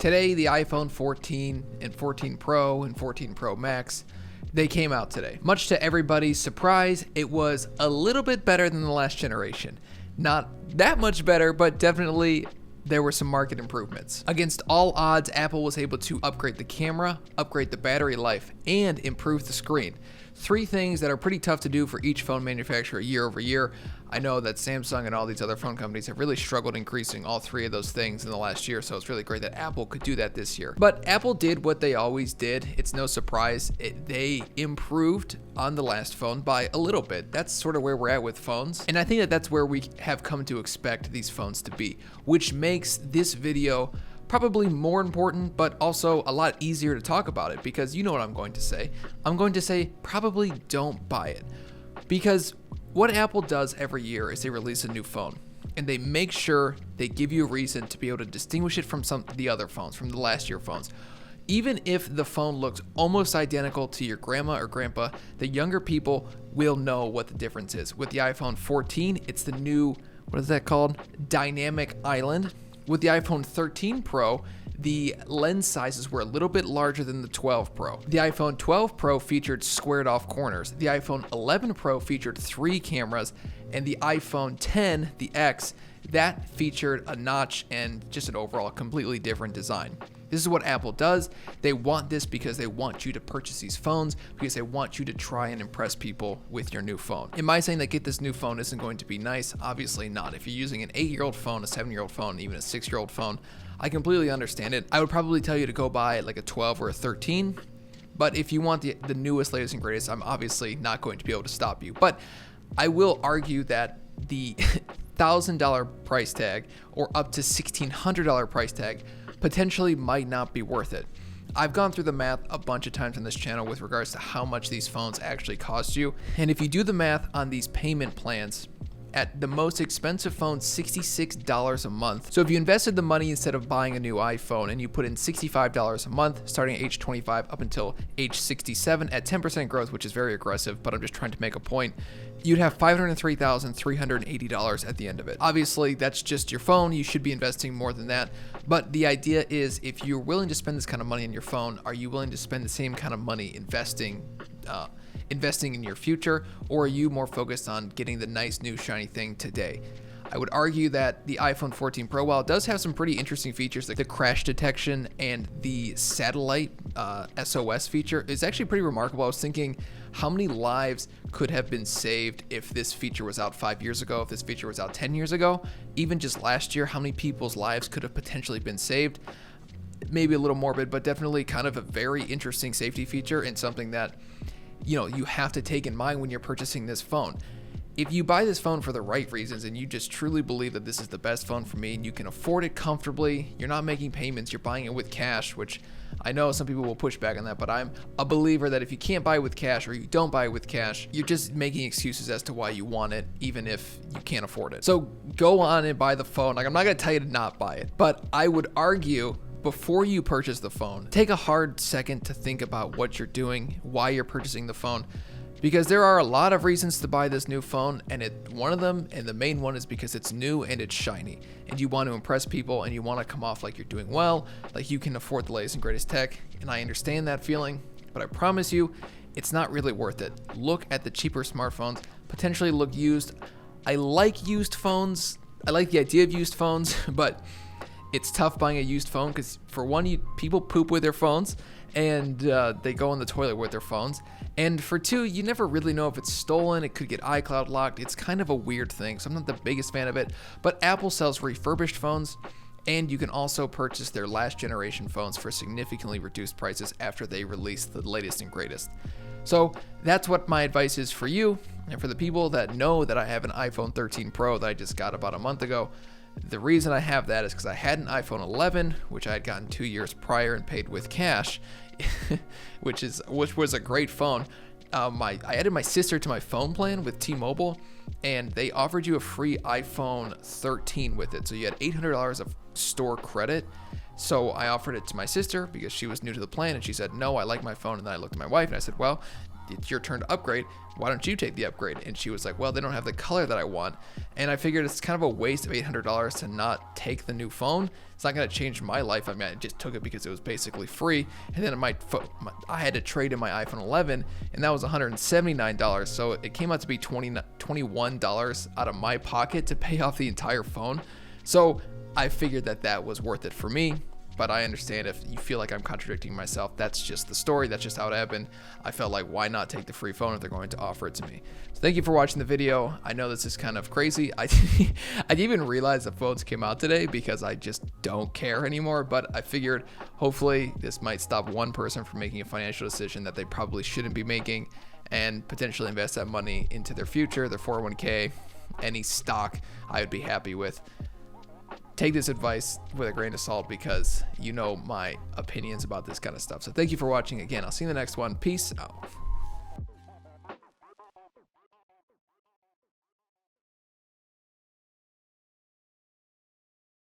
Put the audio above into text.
Today, the iPhone 14 and 14 Pro and 14 Pro Max, they came out today. Much to everybody's surprise, it was a little bit better than the last generation. Not that much better, but definitely there were some market improvements. Against all odds, Apple was able to upgrade the camera, upgrade the battery life, and improve the screen. Three things that are pretty tough to do for each phone manufacturer year over year. I know that Samsung and all these other phone companies have really struggled increasing all three of those things in the last year, so it's really great that Apple could do that this year. But Apple did what they always did. It's no surprise. They improved on the last phone by a little bit. That's sort of where we're at with phones, and I think that that's where we have come to expect these phones to be, which makes this video probably more important, but also a lot easier to talk about it, because you know what I'm going to say. I'm going to say probably don't buy it, because what Apple does every year is they release a new phone, and they make sure they give you a reason to be able to distinguish it from the other phones, from the last year phones. Even if the phone looks almost identical to your grandma or grandpa, the younger people will know what the difference is. With the iPhone 14, it's the new, what is that called? Dynamic Island. With the iPhone 13 Pro, the lens sizes were a little bit larger than the 12 Pro. The iPhone 12 Pro featured squared off corners. The iPhone 11 Pro featured 3 cameras, and the iPhone 10, the X, that featured a notch and just an overall completely different design. This is what Apple does. They want this because they want you to purchase these phones, because they want you to try and impress people with your new phone. Am I saying that get this new phone isn't going to be nice? Obviously not. If you're using an 8-year-old phone, a 7-year-old phone, even a 6-year-old phone, I completely understand it. I would probably tell you to go buy like a 12 or a 13, but if you want the newest, latest, and greatest, I'm obviously not going to be able to stop you. But I will argue that the $1,000 price tag or up to $1,600 price tag potentially might not be worth it. I've gone through the math a bunch of times on this channel with regards to how much these phones actually cost you. And if you do the math on these payment plans, at the most expensive phone, $66 a month. So if you invested the money instead of buying a new iPhone and you put in $65 a month, starting at age 25 up until age 67 at 10% growth, which is very aggressive, but I'm just trying to make a point, you'd have $503,380 at the end of it. Obviously, that's just your phone. You should be investing more than that. But the idea is, if you're willing to spend this kind of money on your phone, are you willing to spend the same kind of money investing in your future, or are you more focused on getting the nice new shiny thing today? I would argue that the iPhone 14 Pro, while it does have some pretty interesting features like the crash detection and the satellite SOS feature, is actually pretty remarkable. I was thinking, how many lives could have been saved if this feature was out 5 years ago, if this feature was out 10 years ago? Even just last year, how many people's lives could have potentially been saved? Maybe a little morbid, but definitely kind of a very interesting safety feature, and something that, you know, you have to take in mind when you're purchasing this phone. If you buy this phone for the right reasons and you just truly believe that this is the best phone for me and you can afford it comfortably, you're not making payments, you're buying it with cash, which I know some people will push back on that, but I'm a believer that if you can't buy it with cash, or you don't buy it with cash, you're just making excuses as to why you want it, even if you can't afford it. So go on and buy the phone. Like, I'm not going to tell you to not buy it, but I would argue, before you purchase the phone, take a hard second to think about what you're doing, why you're purchasing the phone, because there are a lot of reasons to buy this new phone, and one of them, and the main one, is because it's new and it's shiny, and you want to impress people, and you want to come off like you're doing well, like you can afford the latest and greatest tech. And I understand that feeling, but I promise you, it's not really worth it. Look at the cheaper smartphones, potentially look used. I like used phones. I like the idea of used phones, but it's tough buying a used phone because, for one, people poop with their phones, and they go in the toilet with their phones. And for two, you never really know if it's stolen. It could get iCloud locked. It's kind of a weird thing, so I'm not the biggest fan of it. But Apple sells refurbished phones, and you can also purchase their last generation phones for significantly reduced prices after they release the latest and greatest. So that's what my advice is for you, and for the people that know that I have an iPhone 13 Pro that I just got about a month ago. The reason I have that is because I had an iPhone 11, which I had gotten 2 years prior and paid with cash, which was a great phone. I added my sister to my phone plan with T-Mobile, and they offered you a free iPhone 13 with it. So you had $800 of store credit. So I offered it to my sister because she was new to the plan, and she said, no, I like my phone. And then I looked at my wife and I said, well, it's your turn to upgrade. Why don't you take the upgrade? And she was like, well, they don't have the color that I want. And I figured it's kind of a waste of $800 to not take the new phone. It's not going to change my life. I mean, I just took it because it was basically free. And then I had to trade in my iPhone 11, and that was $179. So it came out to be $21 out of my pocket to pay off the entire phone. So I figured that was worth it for me. But I understand if you feel like I'm contradicting myself. That's just the story. That's just how it happened. I felt like, why not take the free phone if they're going to offer it to me? So thank you for watching the video. I know this is kind of crazy. I didn't even realize the phones came out today because I just don't care anymore. But I figured hopefully this might stop one person from making a financial decision that they probably shouldn't be making, and potentially invest that money into their future, their 401k, any stock I would be happy with. Take this advice with a grain of salt because you know my opinions about this kind of stuff. So thank you for watching again. I'll see you in the next one. Peace out.